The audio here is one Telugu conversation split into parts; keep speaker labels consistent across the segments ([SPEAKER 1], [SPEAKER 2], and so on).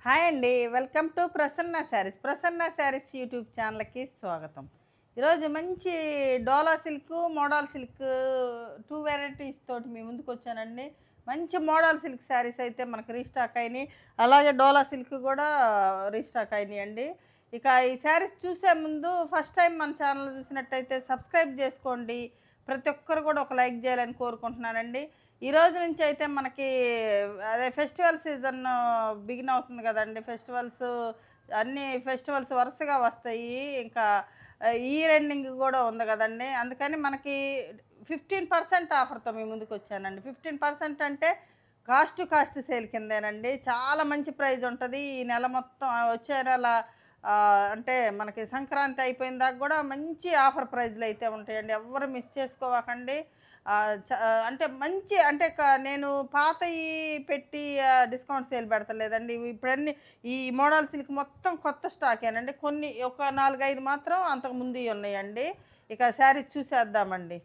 [SPEAKER 1] హాయ్ అండి. Welcome to Prasanna saris. Prasanna saris YouTube ఛానల్‌కి స్వాగతం. ఈరోజు మంచి డోలా సిల్క్, మోడల్ సిల్క్ 2 వెరైటీస్ తోటి మీ ముందుకొచ్చానండి. మంచి మోడల్ సిల్క్ శారీస్ అయితే మనకు రీస్టాక్ అయినాయి. అలాగే డోలా సిల్క్ కూడా రీస్టాక్ అయినాయండి. ఇక ఈ శారీస్ చూసే ముందు ఫస్ట్ టైం మన ఛానల్ చూసినట్టయితే సబ్స్క్రైబ్ చేసుకోండి. ప్రతి ఒక్కరు కూడా ఒక లైక్ చేయాలని కోరుకుంటున్నానండి. ఈ రోజు నుంచి అయితే మనకి అదే ఫెస్టివల్ సీజన్ బిగిన్ అవుతుంది కదండి. అన్ని ఫెస్టివల్స్ వరుసగా వస్తాయి. ఇంకా ఇయర్ ఎండింగ్ కూడా ఉంది కదండి. అందుకని మనకి 15% ఆఫర్తో మీ ముందుకు వచ్చానండి. 15% అంటే కాస్ట్ టు కాస్ట్ సేల్ కిందేనండి. చాలా మంచి ప్రైజ్ ఉంటుంది ఈ నెల మొత్తం. వచ్చే నెల అంటే మనకి సంక్రాంతి అయిపోయిన దాకా కూడా మంచి ఆఫర్ ప్రైజ్లు అయితే ఉంటాయండి. ఎవ్వరు మిస్ చేసుకోవకండి. అంటే మంచి అంటే నేను పాతయి పెట్టి డిస్కౌంట్ సేల్ పెడతలేదండి. ఇప్పుడన్నీ ఈ మోడల్ సిల్క్ మొత్తం కొత్త స్టాకేనండి. కొన్ని ఒక 4, 5 మాత్రం అంతకు ముందుయి ఉన్నాయండి. ఇక శారీస్ చూసేద్దామండి.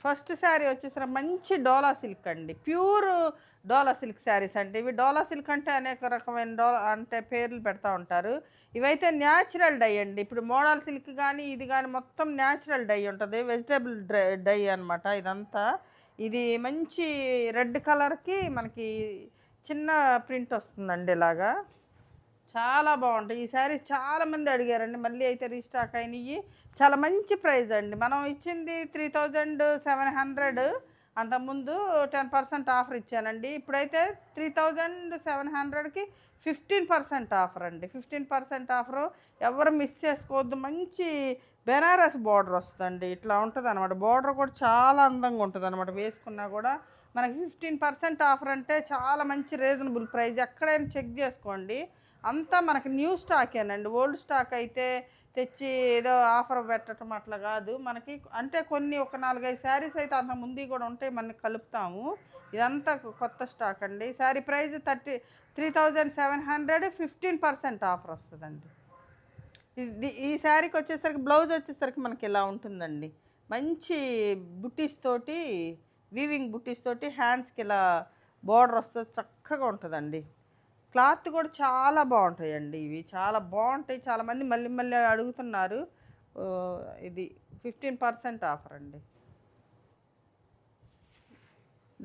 [SPEAKER 1] ఫస్ట్ శారీ వచ్చేసరికి మంచి డోలా సిల్క్ అండి. ప్యూర్ డోలా సిల్క్ శారీస్ అండి. ఇవి డోలా సిల్క్ అంటే అనేక రకమైన అంటే పేర్లు పెడతా ఉంటారు. ఇవైతే న్యాచురల్ డై అండి. ఇప్పుడు మోడల్ సిల్క్ కానీ ఇది కానీ మొత్తం న్యాచురల్ డై ఉంటుంది. వెజిటేబుల్ డై అనమాట ఇదంతా. ఇది మంచి రెడ్ కలర్కి మనకి చిన్న ప్రింట్ వస్తుందండి ఇలాగా. చాలా బాగుంటాయి ఈ శారీస్. చాలామంది అడిగారండి, మళ్ళీ అయితే రీస్టాక్ అయినాయి. చాలా మంచి ప్రైస్ అండి. మనం ఇచ్చింది 3700. అంతకుముందు 10% ఆఫర్ ఇచ్చానండి. ఇప్పుడైతే 3700కి 15% ఆఫర్ అండి. 15% ఆఫరు ఎవరు మిస్ చేసుకోవద్దు. మంచి బెనారస్ బార్డర్ వస్తుందండి. ఇట్లా ఉంటుంది అనమాట. బార్డర్ కూడా చాలా అందంగా ఉంటుంది అనమాట. వేసుకున్నా కూడా మనకి 15% ఆఫర్ అంటే చాలా మంచి రీజనబుల్ ప్రైస్. ఎక్కడైనా చెక్ చేసుకోండి, అంతా మనకి న్యూ స్టాకేనండి. ఓల్డ్ స్టాక్ అయితే తెచ్చి ఏదో ఆఫర్ పెట్టడం అట్లా కాదు. మనకి అంటే కొన్ని ఒక 4, 5 శారీస్ అయితే అంత ముందు కూడా ఉంటాయి, మనకి కలుపుతాము. ఇదంతా కొత్త స్టాక్ అండి. శారీ ప్రైస్ 3700, 15% ఆఫర్ వస్తుందండి. ఈ శారీకి వచ్చేసరికి బ్లౌజ్ వచ్చేసరికి మనకి ఇలా ఉంటుందండి. మంచి బుట్టీస్ తోటి, వీవింగ్ బుట్టీస్ తోటి హ్యాండ్స్కి ఇలా బార్డర్ వస్తుంది. చక్కగా ఉంటుందండి. క్లాత్ కూడా చాలా బాగుంటాయండి. ఇవి చాలా బాగుంటాయి. చాలామంది మళ్ళీ మళ్ళీ అడుగుతున్నారు. ఇది 15% ఆఫర్ అండి.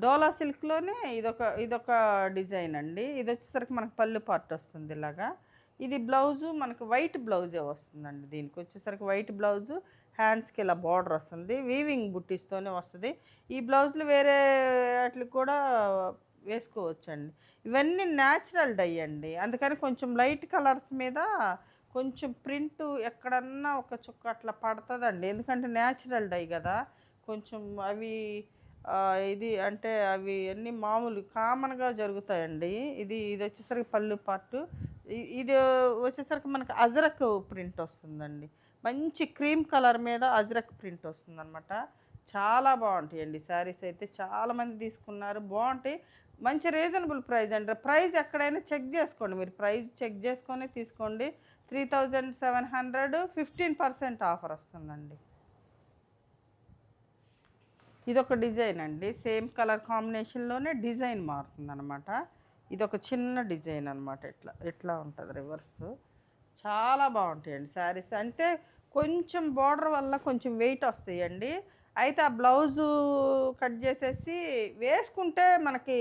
[SPEAKER 1] డోలా సిల్క్లోనే ఇదొక డిజైన్ అండి. ఇది వచ్చేసరికి మనకు పళ్ళు పార్ట్ వస్తుంది ఇలాగా. ఇది బ్లౌజు మనకు వైట్ బ్లౌజే వస్తుందండి. దీనికి వచ్చేసరికి వైట్ బ్లౌజు, హ్యాండ్స్కి ఇలా బార్డర్ వస్తుంది. వీవింగ్ బుట్టీస్తోనే వస్తుంది. ఈ బ్లౌజులు వేరే వాటికి కూడా వేసుకోవచ్చండి. ఇవన్నీ న్యాచురల్ డై అండి. అందుకని కొంచెం లైట్ కలర్స్ మీద కొంచెం ప్రింట్ ఎక్కడన్నా ఒక చుక్క అట్లా పడుతుందండి. ఎందుకంటే న్యాచురల్ డై కదా. కొంచెం అవి ఇది అంటే అవి అన్నీ మామూలు కామన్గా జరుగుతాయండి. ఇది వచ్చేసరికి పళ్ళు పార్టు. ఇది వచ్చేసరికి మనకి అజరక్ ప్రింట్ వస్తుందండి. మంచి క్రీమ్ కలర్ మీద అజరక్ ప్రింట్ వస్తుందన్నమాట. చాలా బాగుంటాయండి శారీస్ అయితే. చాలామంది తీసుకున్నారు, బాగుంటాయి. మంచి రీజనబుల్ ప్రైస్ అండి. ప్రైస్ ఎక్కడైనా చెక్ చేసుకోండి, మీరు ప్రైస్ చెక్ చేసుకొని తీసుకోండి. 3700, 15% ఆఫర్ వస్తుందండి. ఇదొక డిజైన్ అండి. సేమ్ కలర్ కాంబినేషన్లోనే డిజైన్ మారుతుందన్నమాట. ఇదొక చిన్న డిజైన్ అనమాట. ఇట్లా ఉంటుంది రివర్స్. చాలా బాగుంటాయండి శారీస్. అంటే కొంచెం బార్డర్ వల్ల కొంచెం వెయిట్ వస్తాయండి. అయితే ఆ బ్లౌజు కట్ చేసేసి వేసుకుంటే మనకి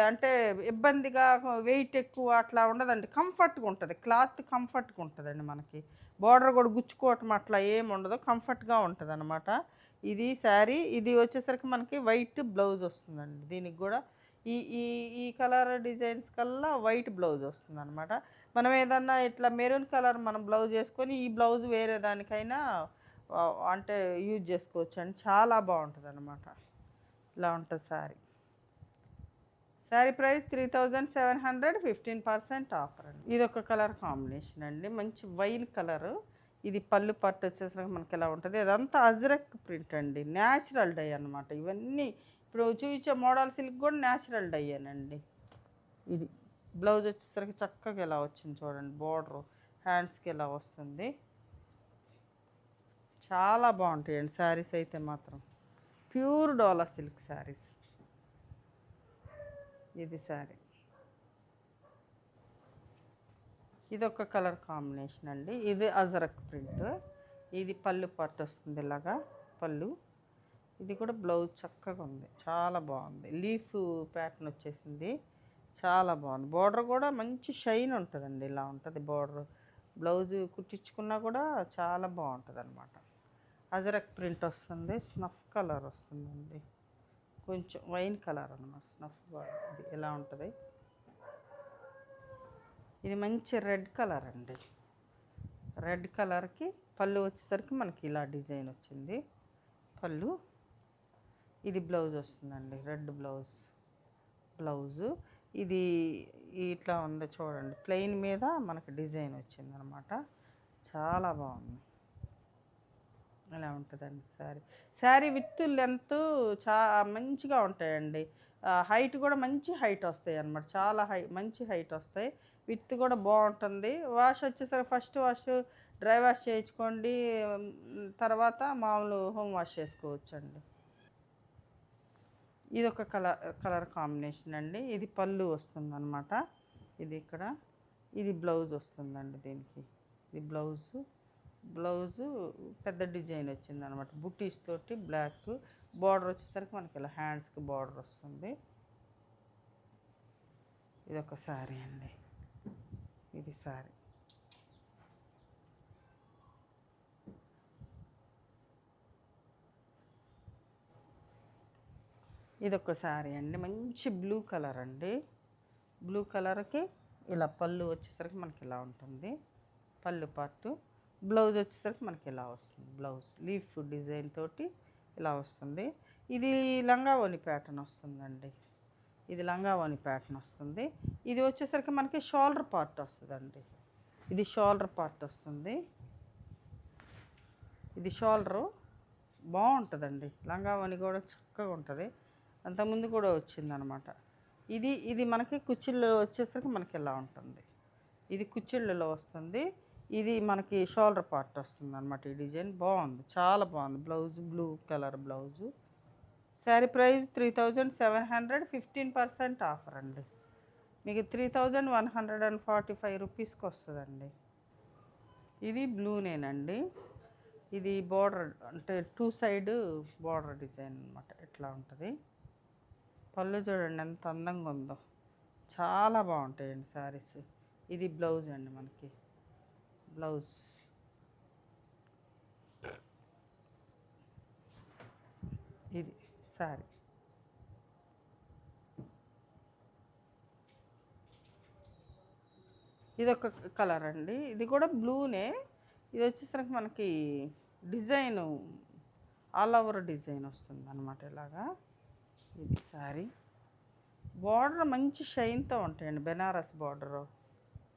[SPEAKER 1] అంటే ఇబ్బందిగా వెయిట్ ఎక్కువ అట్లా ఉండదండి. కంఫర్ట్గా ఉంటుంది. క్లాత్ కంఫర్ట్గా ఉంటుందండి. మనకి బార్డర్ కూడా గుచ్చుకోవటం అట్లా ఏమి ఉండదు. కంఫర్ట్గా ఉంటుంది అనమాట. ఇది శారీ. ఇది వచ్చేసరికి మనకి వైట్ బ్లౌజ్ వస్తుందండి. దీనికి కూడా ఈ ఈ ఈ కలర్ డిజైన్స్ కల్లా వైట్ బ్లౌజ్ వస్తుంది అనమాట. మనం ఏదన్నా ఇట్లా మెరూన్ కలర్ మనం బ్లౌజ్ వేసుకొని ఈ బ్లౌజ్ వేరే దానికైనా అంటే యూజ్ చేసుకోవచ్చు అండి. చాలా బాగుంటుంది అనమాట. ఇలా ఉంటుంది శారీ. శారీ ప్రైస్ 3700, 15% ఆఫర్ అండి. ఇది ఒక కలర్ కాంబినేషన్ అండి. మంచి వైన్ కలరు. ఇది పళ్ళు పట్టు వచ్చేసరికి మనకి ఎలా ఉంటుంది. అదంతా అజ్రక్ ప్రింట్ అండి. న్యాచురల్ డై అనమాట. ఇవన్నీ ఇప్పుడు చూపించే మోడల్ సిల్క్ కూడా న్యాచురల్ డైయేనండి. ఇది బ్లౌజ్ వచ్చేసరికి చక్కగా ఎలా వచ్చింది చూడండి. బార్డరు హ్యాండ్స్కి ఎలా వస్తుంది. చాలా బాగుంటాయండి శారీస్ అయితే మాత్రం. ప్యూర్ డోలా సిల్క్ శారీస్. ఇది శారీ. ఇది ఒక కలర్ కాంబినేషన్ అండి. ఇది అజరక్ ప్రింట్. ఇది పళ్ళు పార్ట్ వస్తుంది ఇలాగా పళ్ళు. ఇది కూడా బ్లౌజ్ చక్కగా ఉంది, చాలా బాగుంది. లీఫ్ ప్యాటర్న్ వచ్చేసింది, చాలా బాగుంది. బార్డర్ కూడా మంచి షైన్ ఉంటుందండి, ఇలా ఉంటుంది బార్డర్. బ్లౌజ్ కుట్టించుకున్నా కూడా చాలా బాగుంటుంది అనమాట. అజరక్ ప్రింట్ వస్తుంది, స్నఫ్ కలర్ వస్తుందండి, కొంచెం వైన్ కలర్ అనమాట. స్నఫ్ ఇది ఎలా ఉంటుంది. ఇది మంచి రెడ్ కలర్ అండి. రెడ్ కలర్కి పళ్ళు వచ్చేసరికి మనకి ఇలా డిజైన్ వచ్చింది పళ్ళు. ఇది బ్లౌజ్ వస్తుందండి, రెడ్ బ్లౌజు. ఇది ఇట్లా ఉంది చూడండి, ప్లెయిన్ మీద మనకి డిజైన్ వచ్చింది అనమాట. చాలా బాగుంది. ఇలా ఉంటుందండి శారీ విత్ లెంత్ మంచిగా ఉంటాయండి. హైట్ కూడా మంచి హైట్ వస్తాయి అన్నమాట, చాలా మంచి హైట్ వస్తాయి. విత్ కూడా బాగుంటుంది. వాష్ వచ్చేసరికి ఫస్ట్ వాష్ డ్రై వాష్ చేయించుకోండి, తర్వాత మామూలు హోమ్ వాష్ చేసుకోవచ్చండి. ఇది ఒక కలర్ కాంబినేషన్ అండి. ఇది పళ్ళు వస్తుంది అనమాట. ఇది ఇక్కడ ఇది బ్లౌజ్ వస్తుందండి దీనికి. ఇది బ్లౌజు పెద్ద డిజైన్ వచ్చింది అనమాట, బుటీస్ తోటి. బ్లాక్ బార్డర్ వచ్చేసరికి మనకి ఇలా హ్యాండ్స్కి బార్డర్ వస్తుంది. ఇది ఒక శారీ అండి. ఇది శారీ. ఇదొక శారీ అండి, మంచి బ్లూ కలర్ అండి. బ్లూ కలర్కి ఇలా పళ్ళు వచ్చేసరికి మనకి ఇలా ఉంటుంది పళ్ళు పార్టు. బ్లౌజ్ వచ్చేసరికి మనకి ఇలా వస్తుంది, బ్లౌజ్ లీఫ్ డిజైన్ తోటి ఇలా వస్తుంది. ఇది లంగా ఓని ప్యాటర్న్ వస్తుందండి. ఇది లంగా ఓని ప్యాటర్న్ వస్తుంది. ఇది వచ్చేసరికి మనకి షోల్డర్ పార్ట్ వస్తుందండి. ఇది షోల్డర్ పార్ట్ వస్తుంది. ఇది షోల్డరు బాగుంటుందండి. లంగా ఓని కూడా చక్కగా ఉంటుంది. అంతకుముందు కూడా వచ్చిందనమాట. ఇది మనకి కుచ్చిళ్ళు వచ్చేసరికి మనకి ఇలా ఉంటుంది. ఇది కుచ్చిళ్ళలో వస్తుంది. ఇది మనకి షోల్డర్ పార్ట్ వస్తుంది అనమాట. ఈ డిజైన్ బాగుంది, చాలా బాగుంది. Blouse blue colour blouse. Sari price 3700, 15% offer అండి. మీకు 3145 రూపీస్కి వస్తుందండి. ఇది బ్లూనేనండి. ఇది బార్డర్ అంటే 2 సైడ్ బార్డర్ డిజైన్ అనమాట, ఇట్లా ఉంటుంది. పళ్ళు చూడండి ఎంత అందంగా ఉందో, చాలా బాగుంటాయండి శారీస్. ఇది బ్లౌజ్ అండి మనకి, బ్లౌజ్. ఇది శారీ. ఇది ఒక కలర్ అండి. ఇది కూడా బ్లూనే. ఇది వచ్చేసరికి మనకి డిజైను ఆల్ ఓవర్ డిజైన్ వస్తుంది అనమాట ఇలాగా. ఇది శారీ. బార్డర్ మంచి షైన్తో ఉంటాయండి, బెనారస్ బార్డరు.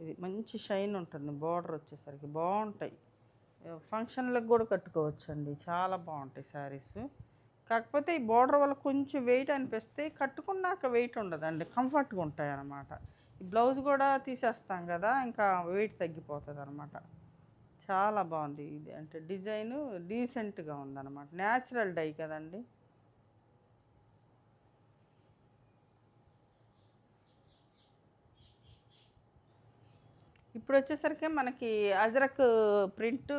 [SPEAKER 1] ఇది మంచి షైన్ ఉంటుంది బార్డర్ వచ్చేసరికి, బాగుంటాయి. ఫంక్షన్లకు కూడా కట్టుకోవచ్చండి, చాలా బాగుంటాయి శారీస్. కాకపోతే ఈ బార్డర్ వల్ల కొంచెం వెయిట్ అనిపిస్తే, కట్టుకున్నాక వెయిట్ ఉండదండి, కంఫర్ట్గా ఉంటాయి అన్నమాట. ఈ బ్లౌజ్ కూడా తీసేస్తాం కదా, ఇంకా వెయిట్ తగ్గిపోతుంది అనమాట. చాలా బాగుంది. ఇది అంటే డిజైను డీసెంట్గా ఉందన్నమాట, న్యాచురల్ డై కదండి. ఇప్పుడు వచ్చేసరికి మనకి అజరక్ ప్రింట్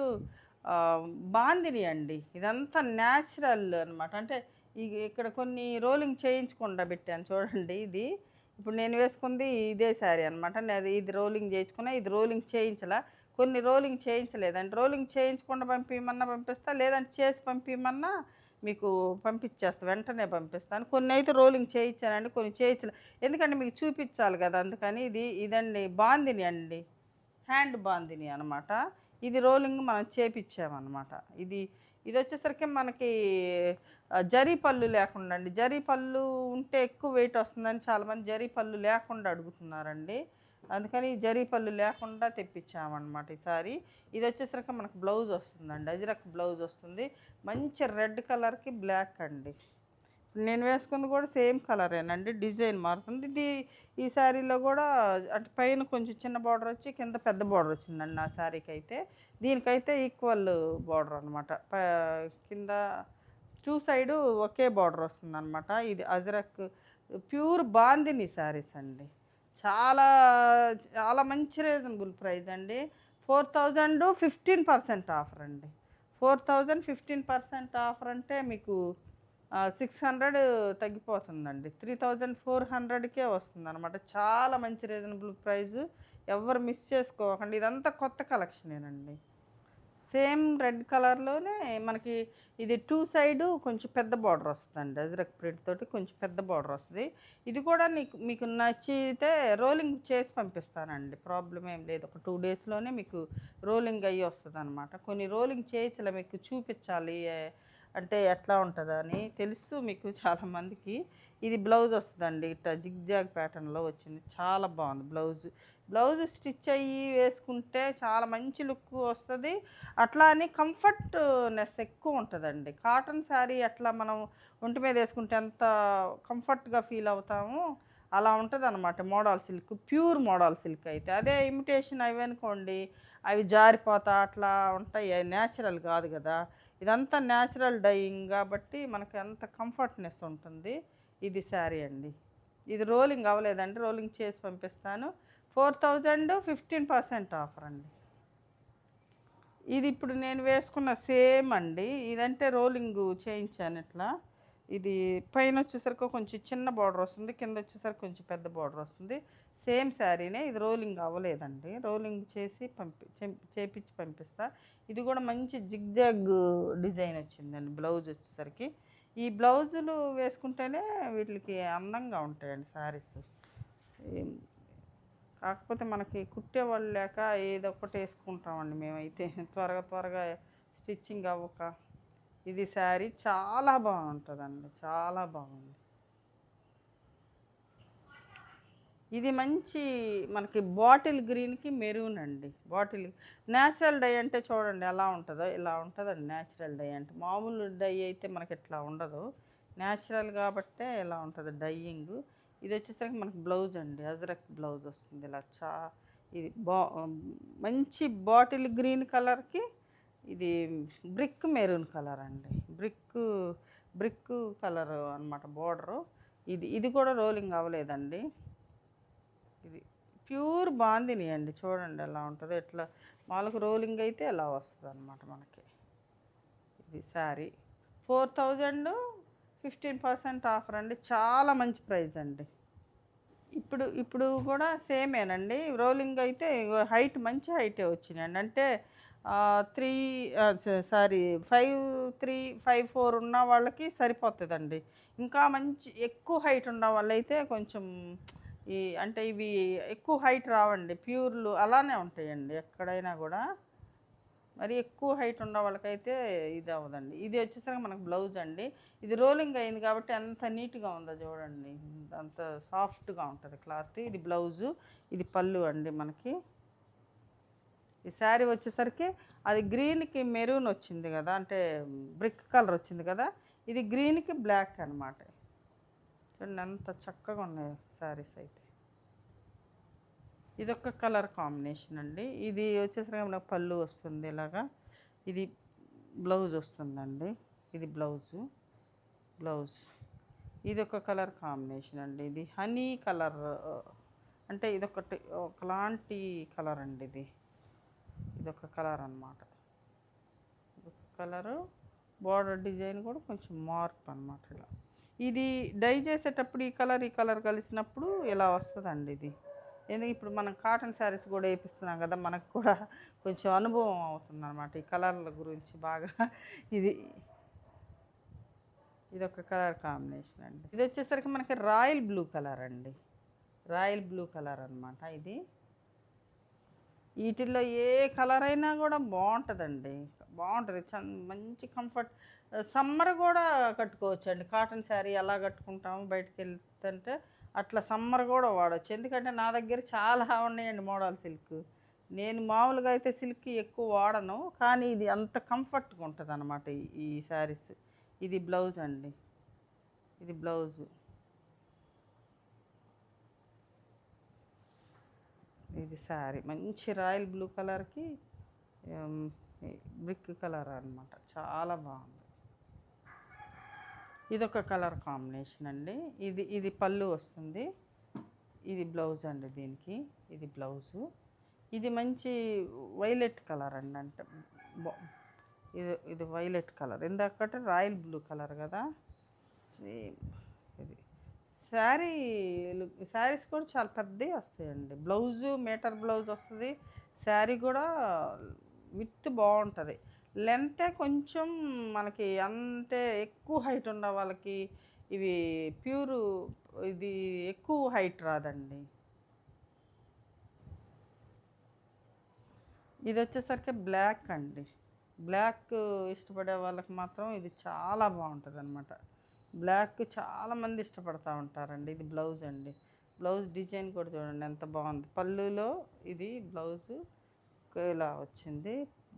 [SPEAKER 1] బాందిని అండి. ఇదంతా న్యాచురల్ అనమాట. అంటే ఇక్కడ కొన్ని రోలింగ్ చేయించకుండా పెట్టాను చూడండి. ఇది ఇప్పుడు నేను వేసుకుంది ఇదే శారీ అనమాట. ఇది రోలింగ్ చేయించుకున్నా, ఇది రోలింగ్ చేయించలా. కొన్ని రోలింగ్ చేయించలేదండి. రోలింగ్ చేయించకుండా పంపించమన్నా పంపిస్తా, లేదంటే చేసి పంపించమన్నా మీకు పంపించేస్తా, వెంటనే పంపిస్తాను. కొన్ని అయితే రోలింగ్ చేయించానండి, కొన్ని చేయించలే. ఎందుకంటే మీకు చూపించాలి కదా, అందుకని. ఇదండి బాందిని అండి, హ్యాండ్ బాందిని అనమాట. ఇది రోలింగ్ మనం చేపించామన్నమాట. ఇది వచ్చేసరికి మనకి జరీ పళ్ళు లేకుండా అండి. జరీ పళ్ళు ఉంటే ఎక్కువ వెయిట్ వస్తుందని చాలామంది జరీ పళ్ళు లేకుండా అడుగుతున్నారండి. అందుకని జరీ పళ్ళు లేకుండా తెప్పించామన్నమాట ఈసారి. ఇది వచ్చేసరికి మనకు బ్లౌజ్ వస్తుందండి, అజరక్ బ్లౌజ్ వస్తుంది. మంచి రెడ్ కలర్కి బ్లాక్ అండి, నేను వేసుకుంది కూడా సేమ్ కలరేనండి, డిజైన్ మారుతుంది. ఈ శారీలో కూడా అంటే పైన కొంచెం చిన్న బార్డర్ వచ్చి కింద పెద్ద బార్డర్ వచ్చిందండి నా శారీకి అయితే. దీనికైతే ఈక్వల్ బార్డర్ అనమాట. కింద టూ సైడు ఒకే బార్డర్ వస్తుందన్నమాట. ఇది అజరక్ ప్యూర్ బాందిని శారీస్ అండి. చాలా చాలా మంచి రీజనబుల్ ప్రైస్ అండి. 4000 15% ఆఫర్ అండి. 4000 15% ఆఫర్ అంటే మీకు 600 తగ్గిపోతుందండి. 3400కే వస్తుందన్నమాట. చాలా మంచి రీజనబుల్ ప్రైస్. ఎవరు మిస్ చేసుకోకండి. ఇదంతా కొత్త కలెక్షనేనండి. సేమ్ రెడ్ కలర్లోనే మనకి ఇది టూ సైడు కొంచెం పెద్ద బార్డర్ వస్తుందండి. అజ్రక్ ప్రింట్ తోటి కొంచెం పెద్ద బార్డర్ వస్తుంది. ఇది కూడా మీకు నచ్చితే రోలింగ్ చేసి పంపిస్తానండి, ప్రాబ్లం ఏం లేదు. ఒక 2 డేస్లోనే మీకు రోలింగ్ అయ్యి వస్తుంది అనమాట. కొన్ని రోలింగ్ చేయించలే, మీకు చూపించాలి అంటే ఎట్లా ఉంటుందని తెలుసు మీకు చాలామందికి. ఇది బ్లౌజ్ వస్తుందండి, ఇట్లా జిగ్జాగ్ ప్యాటర్న్లో వచ్చింది. చాలా బాగుంది బ్లౌజ్ స్టిచ్ అయ్యి వేసుకుంటే చాలా మంచి లుక్ వస్తుంది. అట్లా అని కంఫర్ట్నెస్ ఎక్కువ ఉంటుందండి. కాటన్ శారీ అట్లా మనం ఒంటి మీద వేసుకుంటే ఎంత కంఫర్ట్గా ఫీల్ అవుతామో అలా ఉంటుంది అనమాట. Model silk, pure model silk అయితే. అదే ఇమిటేషన్ అవి అనుకోండి, అవి జారిపోతా అట్లా ఉంటాయి, అవి న్యాచురల్ కాదు కదా. ఇదంతా న్యాచురల్ డైయింగ్ కాబట్టి మనకు ఎంత కంఫర్ట్నెస్ ఉంటుంది. ఇది శారీ అండి. ఇది రోలింగ్ అవ్వలేదండి, రోలింగ్ చేసి పంపిస్తాను. 4000 15% ఆఫర్ అండి. ఇది ఇప్పుడు నేను వేసుకున్న సేమ్ అండి. ఇదంటే రోలింగ్ చేయించాను ఇట్లా. ఇది పైన వచ్చేసరికి కొంచెం చిన్న బార్డర్ వస్తుంది, కింద వచ్చేసరికి కొంచెం పెద్ద బార్డర్ వస్తుంది. సేమ్ శారీనే, ఇది రోలింగ్ అవ్వలేదండి. రోలింగ్ చేసి చేపించి పంపిస్తా. ఇది కూడా మంచి జిగ్జాగ్ డిజైన్ వచ్చిందండి బ్లౌజ్ వచ్చేసరికి. ఈ బ్లౌజులు వేసుకుంటేనే వీటికి అందంగా ఉంటాయండి శారీస్. కాకపోతే మనకి కుట్టేవాళ్ళు లేక ఏదో ఒకటి వేసుకుంటామండి మేమైతే, త్వరగా స్టిచ్చింగ్ అవ్వక. ఇది శారీ చాలా బాగుంటుందండి, చాలా బాగుంది. ఇది మంచి మనకి బాటిల్ గ్రీన్కి మెరూన్ అండి. బాటిల్ న్యాచురల్ డై అంటే చూడండి ఎలా ఉంటుందో, ఇలా ఉంటుందండి న్యాచురల్ డై అంటే. మామూలు డై అయితే మనకి ఇట్లా ఉండదు, న్యాచురల్ కాబట్టే ఇలా ఉంటుంది డైయింగ్. ఇది వచ్చేసరికి మనకి బ్లౌజ్ అండి, అజ్రక్ బ్లౌజ్ వస్తుంది ఇలా. ఇది మంచి బాటిల్ గ్రీన్ కలర్కి ఇది బ్రిక్ మెరూన్ కలర్ అండి. బ్రిక్ కలర్ అనమాట బోర్డరు. ఇది కూడా రోలింగ్ అవ్వలేదండి. ఇది ప్యూర్ బాందిని అండి. చూడండి ఎలా ఉంటుందో, ఎట్లా మాలకు రోలింగ్ అయితే ఎలా వస్తుంది అనమాట మనకి. ఇది శారీ 4000 15% ఆఫర్ అండి. చాలా మంచి ప్రైస్ అండి. ఇప్పుడు కూడా సేమేనండి. రోలింగ్ అయితే హైట్ మంచి హైటే వచ్చినాయండి. అంటే 5'3", 5'4" ఉన్న వాళ్ళకి సరిపోతుందండి. ఇంకా మంచి ఎక్కువ హైట్ ఉన్న వాళ్ళైతే కొంచెం అంటే ఇవి ఎక్కువ హైట్ రావండి, ప్యూర్లు అలానే ఉంటాయండి ఎక్కడైనా కూడా. మరి ఎక్కువ హైట్ ఉన్న వాళ్ళకైతే ఇది అవ్వదండి. ఇది వచ్చేసరికి మనకు బ్లౌజ్ అండి. ఇది రోలింగ్ అయింది కాబట్టి ఎంత నీట్గా ఉందో చూడండి, అంత సాఫ్ట్గా ఉంటుంది క్లాత్. ఇది బ్లౌజు, ఇది పళ్ళు అండి మనకి. ఈ శారీ వచ్చేసరికి అది గ్రీన్కి మెరూన్ వచ్చింది కదా, అంటే బ్రిక్ కలర్ వచ్చింది కదా. ఇది గ్రీన్కి బ్లాక్ అనమాట. చూడండి ఎంత చక్కగా ఉన్నాయి శారీస్ అయితే. ఇదొక కలర్ కాంబినేషన్ అండి. ఇది వచ్చేసరికి మనకు పళ్ళు వస్తుంది ఇలాగా. ఇది బ్లౌజ్ వస్తుందండి. ఇది బ్లౌజ్. ఇది ఒక కలర్ కాంబినేషన్ అండి. ఇది హనీ కలర్, అంటే ఒకలాంటి కలర్ అండి. ఇదొక కలర్ అనమాట. ఇదొక కలరు. బార్డర్ డిజైన్ కూడా కొంచెం మార్పు అనమాట ఇలా. ఇది డై చేసేటప్పుడు ఈ కలర్ కలిసినప్పుడు ఇలా వస్తుందండి ఇది. ఎందుకు ఇప్పుడు మనం కాటన్ శారీస్ కూడా వేపిస్తున్నాం కదా, మనకు కూడా కొంచెం అనుభవం అవుతుంది అనమాట ఈ కలర్ల గురించి బాగా. ఇదొక కలర్ కాంబినేషన్ అండి. ఇది వచ్చేసరికి మనకి రాయల్ బ్లూ కలర్ అండి. రాయల్ బ్లూ కలర్ అనమాట ఇది. వీటిల్లో ఏ కలర్ అయినా కూడా బాగుంటుందండి, బాగుంటుంది. మంచి కంఫర్ట్. సమ్మర్ కూడా కట్టుకోవచ్చు అండి. కాటన్ శారీ ఎలా కట్టుకుంటాము బయటకు వెళ్తుంటే అట్లా సమ్మర్ కూడా వాడచ్చు. ఎందుకంటే నా దగ్గర చాలా ఉన్నాయండి మోడల్ సిల్క్. నేను మామూలుగా అయితే సిల్క్ ఎక్కువ వాడను, కానీ ఇది అంత కంఫర్ట్గా ఉంటుంది అనమాట ఈ శారీస్. ఇది బ్లౌజ్ అండి. ఇది బ్లౌజు. ఇది శారీ మంచి రాయల్ బ్లూ కలర్కి బ్రిక్ కలర్ అనమాట, చాలా బాగుంది. ఇదొక కలర్ కాంబినేషన్ అండి. ఇది ఇది పళ్ళు వస్తుంది, ఇది బ్లౌజ్ అండి దీనికి. ఇది బ్లౌజు. ఇది మంచి వైలెట్ కలర్ అండి, అంటే ఇది ఇది వైలెట్ కలర్. ఎందుకంటే రాయల్ బ్లూ కలర్ కదా, సేమ్ ఇది. శారీస్ కూడా చాలా పెద్దవి వస్తాయండి. బ్లౌజు మీటర్ బ్లౌజ్ వస్తుంది, శారీ కూడా విత్ బాగుంటుంది. లెంతే కొంచెం మనకి అంటే ఎక్కువ హైట్ ఉన్న వాళ్ళకి ఇవి ప్యూరు, ఇది ఎక్కువ హైట్ రాదండి. ఇది వచ్చేసరికి బ్లాక్ అండి. బ్లాక్ ఇష్టపడే వాళ్ళకి మాత్రం ఇది చాలా బాగుంటుంది అనమాట. బ్లాక్ చాలామంది ఇష్టపడతా ఉంటారండి. ఇది బ్లౌజ్ అండి. బ్లౌజ్ డిజైన్ కూడా చూడండి ఎంత బాగుంది. పళ్ళులో ఇది బ్లౌజు ఇలా వచ్చింది.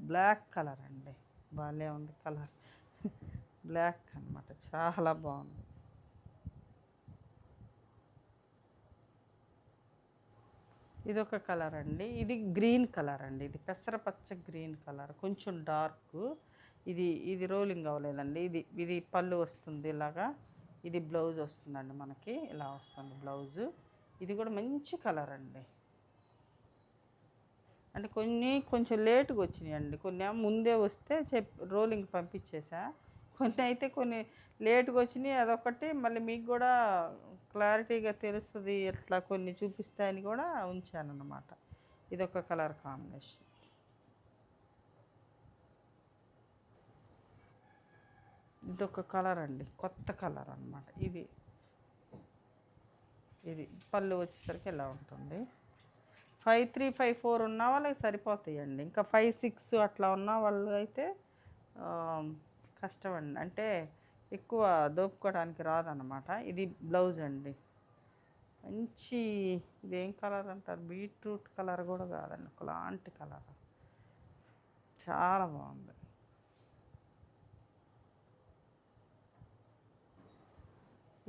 [SPEAKER 1] బ్లాక్ కలర్ అండి, బాగానే ఉంది కలర్. బ్లాక్ అనమాట, చాలా బాగుంది. ఇదొక కలర్ అండి. ఇది గ్రీన్ కలర్ అండి. ఇది పెసరపచ్చ గ్రీన్ కలర్, కొంచెం డార్క్. ఇది ఇది రోలింగ్ అవ్వలేదండి. ఇది ఇది పళ్ళు వస్తుంది ఇలాగా. ఇది బ్లౌజ్ వస్తుందండి మనకి, ఇలా వస్తుంది బ్లౌజు. ఇది కూడా మంచి కలర్ అండి. అంటే కొంచెం లేటుగా వచ్చినాయి అండి. కొన్ని ముందే వస్తే రోలింగ్ పంపించేసా. కొన్ని లేటుగా వచ్చినాయి. అదొకటి మళ్ళీ మీకు కూడా క్లారిటీగా తెలుస్తుంది ఎట్లా కొన్ని చూపిస్తాయని కూడా ఉంచానన్నమాట. ఇదొక కలర్ కాంబినేషన్. ఇదొక కలర్ అండి, కొత్త కలర్ అన్నమాట. ఇది ఇది పళ్ళు వచ్చేసరికి ఇలా ఉంటుంది. 53, 54 ఉన్న వాళ్ళకి సరిపోతాయండి. ఇంకా 5, 6 అట్లా ఉన్న వాళ్ళు అయితే కష్టం అండి, అంటే ఎక్కువ దోపుకోవడానికి రాదన్నమాట. ఇది బ్లౌజ్ అండి. మంచి ఇదేం కలర్ అంటారు, బీట్రూట్ కలర్ కూడా కాదండి, ఒకలాంటి కలర్, చాలా బాగుంది.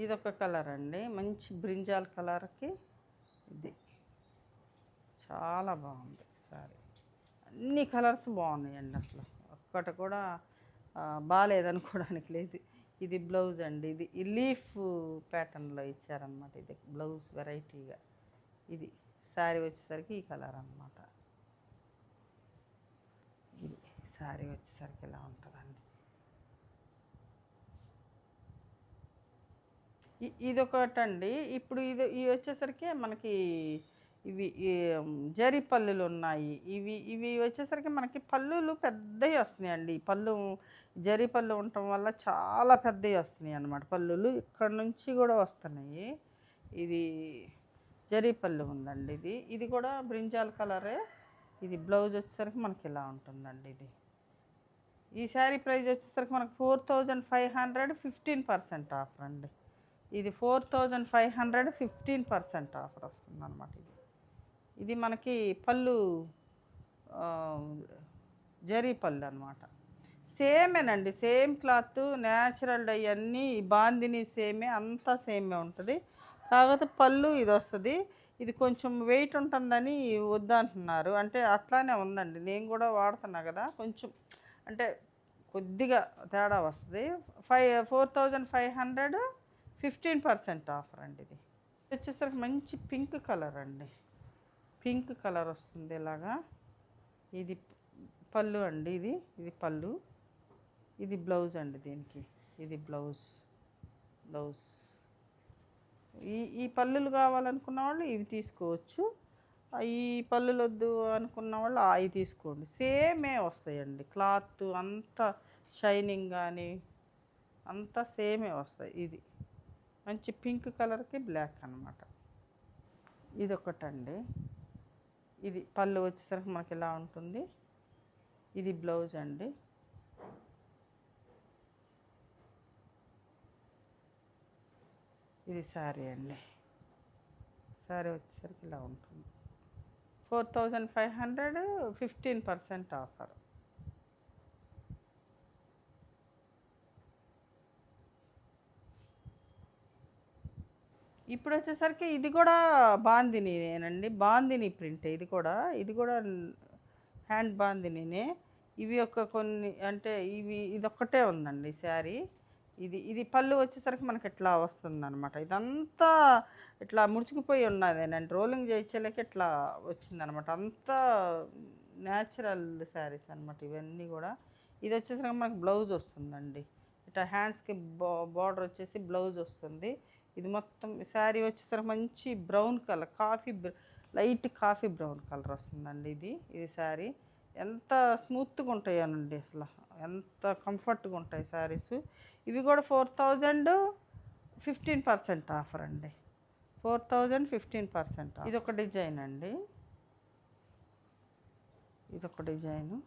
[SPEAKER 1] ఇదొక కలర్ అండి, మంచి బ్రింజాల్ కలర్కి ఇది చాలా బాగుంది సారీ. అన్ని కలర్స్ బాగున్నాయండి, అసలు ఒక్కటి కూడా బాగాలేదనుకోవడానికి లేదు. ఇది బ్లౌజ్ అండి. ఇది లీఫ్ ప్యాటర్న్లో ఇచ్చారనమాట. ఇది బ్లౌజ్ వెరైటీగా. ఇది శారీ వచ్చేసరికి ఈ కలర్ అనమాట. ఇది శారీ వచ్చేసరికి ఇలా ఉంటుందండి. ఇదొకటండి. ఇప్పుడు ఇవి వచ్చేసరికి మనకి ఇవి జరీ పళ్ళులు ఉన్నాయి. ఇవి వచ్చేసరికి మనకి పళ్ళులు పెద్దవి వస్తున్నాయండి. పళ్ళు జరీ పళ్ళు ఉండటం వల్ల చాలా పెద్దవి వస్తున్నాయి అన్నమాట. పళ్ళులు ఇక్కడ నుంచి కూడా వస్తున్నాయి. ఇది జరీ పళ్ళు ఉందండి. ఇది కూడా బ్రింజాల్ కలరే. ఇది బ్లౌజ్ వచ్చేసరికి మనకి ఇలా ఉంటుందండి. ఈ శారీ ప్రైస్ వచ్చేసరికి మనకు 4500, 15% ఆఫర్ అండి. ఇది 4500, 15% ఆఫర్ వస్తుంది అనమాట. ఇది మనకి పళ్ళు జరీ పళ్ళు అనమాట. సేమేనండి, సేమ్ క్లాత్, న్యాచురల్ డై అన్నీ బాందిని సేమే, అంతా సేమే ఉంటుంది. కాకపోతే పళ్ళు ఇది వస్తుంది. ఇది కొంచెం వెయిట్ ఉంటుందని వద్దంటున్నారు, అంటే అట్లానే ఉందండి. నేను కూడా వాడుతున్నా కదా, కొంచెం అంటే కొద్దిగా తేడా వస్తుంది. 4500, 15% ఆఫర్ అండి. ఇది వచ్చేసరికి మంచి పింక్ కలర్ అండి. పింక్ కలర్ వస్తుంది ఇలాగా. ఇది పళ్ళు అండి. ఇది పళ్ళు. ఇది బ్లౌజ్ అండి దీనికి. ఇది బ్లౌజ్. ఈ పళ్ళులు కావాలనుకున్న వాళ్ళు ఇవి తీసుకోవచ్చు. ఈ పళ్ళులు వద్దు అనుకున్న వాళ్ళు అవి తీసుకోండి. సేమే వస్తాయండి. క్లాత్ అంతా షైనింగ్ కానీ అంతా సేమే వస్తాయి. ఇది మంచి పింక్ కలర్కి బ్లాక్ అనమాట. ఇది ఒకటండి. ఇది పళ్ళు వచ్చేసరికి మనకి ఇలా ఉంటుంది. ఇది బ్లౌజ్ అండి. ఇది శారీ అండి. శారీ వచ్చేసరికి ఇలా ఉంటుంది. 4500, 15% ఆఫర్. ఇప్పుడు వచ్చేసరికి ఇది కూడా బాందినీనేనండి. బాందిని ప్రింట్ ఇది కూడా హ్యాండ్ బాందినీనే. ఇవి ఒక కొన్ని అంటే ఇదొక్కటే ఉందండి శారీ. ఇది పళ్ళు వచ్చేసరికి మనకి ఇట్లా వస్తుందనమాట. ఇదంతా ఇట్లా ముడుచుకుపోయి ఉన్నదేనండి. రోలింగ్ చేయించలేక ఇట్లా వచ్చిందనమాట. అంతా న్యాచురల్ శారీస్ అనమాట ఇవన్నీ కూడా. ఇది వచ్చేసరికి మనకు బ్లౌజ్ వస్తుందండి. ఇట్లా హ్యాండ్స్కి బార్డర్ వచ్చేసి బ్లౌజ్ వస్తుంది. ఇది మొత్తం శారీ వచ్చేసరికి మంచి brown colour light coffee brown colour వస్తుందండి. ఇది శారీ ఎంత స్మూత్గా ఉంటాయోనండి, అసలు ఎంత కంఫర్ట్గా ఉంటాయి శారీస్. ఇవి కూడా 4000 15% ఆఫర్ అండి. 4000 15%. ఇదొక డిజైన్ అండి. ఇదొక డిజైను.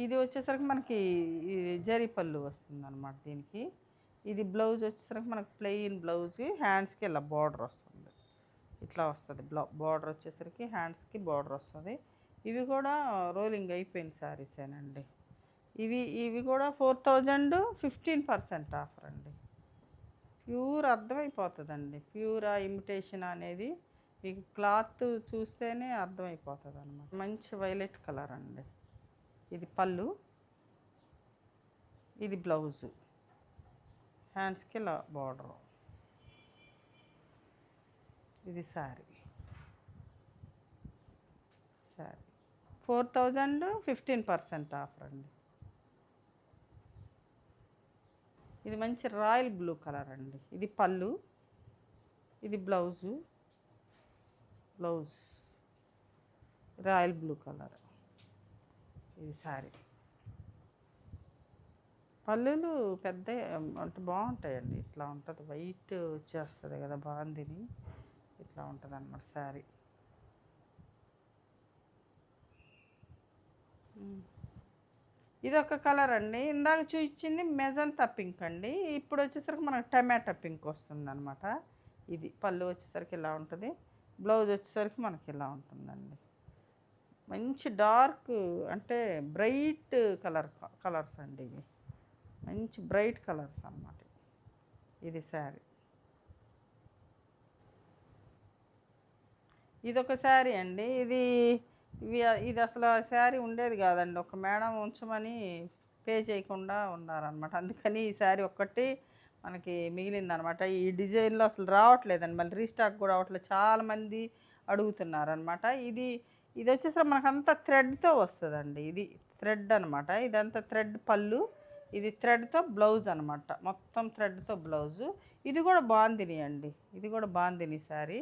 [SPEAKER 1] ఇది వచ్చేసరికి మనకి జరీ పళ్ళు వస్తుంది అనమాట దీనికి. ఇది బ్లౌజ్ వచ్చేసరికి మనకి ప్లెయిన్ బ్లౌజ్, హ్యాండ్స్కి ఇలా బార్డర్ వస్తుంది. ఇట్లా వస్తుంది బార్డర్ వచ్చేసరికి హ్యాండ్స్కి బార్డర్ వస్తుంది. ఇవి కూడా రోలింగ్ అయిపోయిన శారీసేనండి. ఇవి కూడా 4000 15% ఆఫర్ అండి. ప్యూర్ అర్థమైపోతుందండి. ప్యూరా ఇమిటేషన్ అనేది మీకు క్లాత్ చూస్తేనే అర్థమైపోతుంది అనమాట. మంచి వైలెట్ కలర్ అండి. ఇది పళ్ళు, ఇది బ్లౌజు, హ్యాండ్స్కి ఇలా బార్డరు. ఇది శారీ 4000 15% ఆఫర్ అండి. ఇది మంచి రాయల్ బ్లూ కలర్ అండి. ఇది పళ్ళు, ఇది బ్లౌజు, రాయల్ బ్లూ కలర్. ఇది శారీ. పళ్ళులు పెద్ద అంటే బాగుంటాయండి. ఇట్లా ఉంటుంది, వైట్ వచ్చేస్తుంది కదా బాందిని, ఇట్లా ఉంటుంది అన్నమాట శారీ. ఇది ఒక కలర్ అండి. ఇందాక చూపించింది మెజంతా పింక్ అండి. ఇప్పుడు వచ్చేసరికి మనకు టమాటా పింక్ వస్తుంది అనమాట. ఇది పళ్ళు వచ్చేసరికి ఇలా ఉంటుంది, బ్లౌజ్ వచ్చేసరికి మనకి ఇలా ఉంటుందండి. మంచి డార్క్ అంటే బ్రైట్ కలర్స్ అండి. ఇవి మంచి బ్రైట్ కలర్స్ అన్నమాట. ఇది శారీ. ఇదొక శారీ అండి. ఇది అసలు శారీ ఉండేది కాదండి. ఒక మేడం ఉంచమని పే చేయకుండా ఉన్నారనమాట. అందుకని ఈ శారీ ఒక్కటి మనకి మిగిలిందనమాట. ఈ డిజైన్లో అసలు రావట్లేదండి, మళ్ళీ రీస్టాక్ కూడా అవ్వట్లేదు, చాలామంది అడుగుతున్నారనమాట. ఇది వచ్చేసరికి మనకంతా థ్రెడ్తో వస్తుందండి. ఇది థ్రెడ్ అనమాట. ఇదంతా థ్రెడ్ పళ్ళు, ఇది థ్రెడ్తో బ్లౌజ్ అనమాట. మొత్తం థ్రెడ్తో బ్లౌజు. ఇది కూడా బాందిని అండి. ఇది కూడా బాందిని శారీ.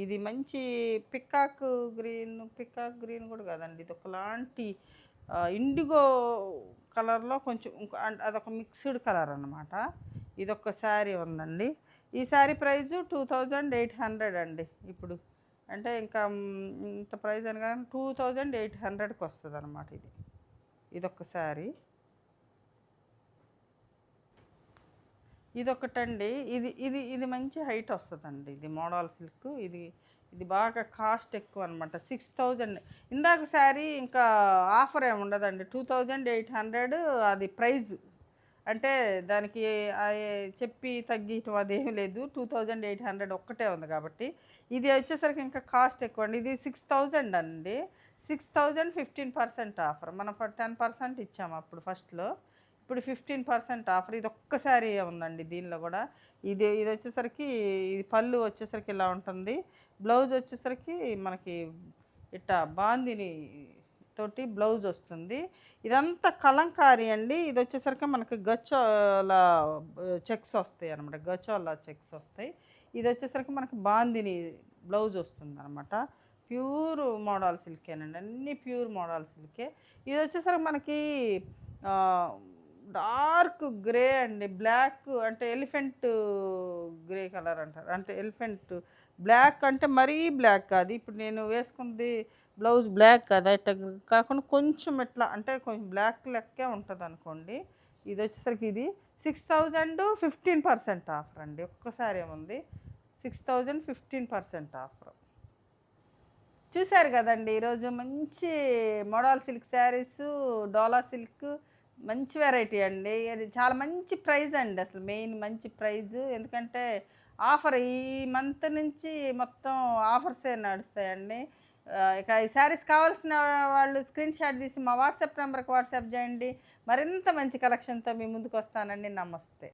[SPEAKER 1] ఇది మంచి పికాక్ గ్రీన్ కూడా కాదండి, ఇది ఒకలాంటి ఇండిగో కలర్లో కొంచెం అదొక మిక్స్డ్ కలర్ అనమాట. ఇదొక శారీ ఉందండి. ఈ శారీ ప్రైజు 2800 అండి. ఇప్పుడు అంటే ఇంకా ఇంత ప్రైజ్ అని కానీ 2800కి వస్తుంది అనమాట. ఇదొక శారీ. ఇదొకటండి. ఇది మంచి హైట్ వస్తుందండి. ఇది మోడల్ సిల్క్. ఇది బాగా కాస్ట్ ఎక్కువ అనమాట. 6000. ఇందాక శారీ ఇంకా ఆఫర్ ఏమి ఉండదండి. 2800 అది ప్రైజ్. అంటే దానికి చెప్పి తగ్గియటం అదేమీ లేదు. 2800 ఒక్కటే ఉంది కాబట్టి. ఇది వచ్చేసరికి ఇంకా కాస్ట్ ఎక్కువ అండి. ఇది 6000 అండి. 6000 15% ఆఫర్. మనం 10% ఇచ్చాము అప్పుడు ఫస్ట్లో. ఇప్పుడు 15% ఆఫర్. ఇది ఒక్క శారీ ఉందండి దీనిలో కూడా. ఇది వచ్చేసరికి ఇది పళ్ళు వచ్చేసరికి ఇలా ఉంటుంది, బ్లౌజ్ వచ్చేసరికి మనకి ఇట్లా బాందిని తోటి బ్లౌజ్ వస్తుంది. ఇదంతా కలంకారీ అండి. ఇది వచ్చేసరికి మనకి గచ్చోల చెక్స్ వస్తాయి అనమాట. గచ్చోల చెక్స్ వస్తాయి. ఇది వచ్చేసరికి మనకి బాందిని బ్లౌజ్ వస్తుంది అనమాట. ప్యూర్ మోడల్ సిల్కేనండి, అన్నీ ప్యూర్ మోడల్ సిల్కే. ఇది వచ్చేసరికి మనకి డార్క్ గ్రే అండి, బ్లాక్ అంటే ఎలిఫెంట్ గ్రే కలర్ అంటారు. అంటే ఎలిఫెంట్ బ్లాక్ అంటే మరీ బ్లాక్ కాదు. ఇప్పుడు నేను వేసుకుంది బ్లౌజ్ బ్లాక్ కదా, ఇట్లా కాకుండా కొంచెం ఇట్లా అంటే కొంచెం బ్లాక్ లెక్కే ఉంటుంది అనుకోండి. ఇది వచ్చేసరికి ఇది 6000 15% ఆఫర్ అండి. ఒక్కసారి ఏముంది 6000 15% ఆఫర్. చూశారు కదండి ఈరోజు మంచి మోడల్ సిల్క్ శారీస్, డోలా సిల్క్ మంచి వెరైటీ అండి. అది చాలా మంచి ప్రైజ్ అండి. అసలు మెయిన్ మంచి ప్రైజు. ఎందుకంటే ఆఫర్ ఈ మంత్ నుంచి మొత్తం ఆఫర్సే నడుస్తాయండి. ఇక ఈ శారీస్ కావాల్సిన వాళ్ళు స్క్రీన్ షాట్ తీసి మా వాట్సాప్ నెంబర్కి వాట్సాప్ చేయండి. మరింత మంచి కలెక్షన్‌తో మీ ముందుకొస్తానండి. నమస్తే.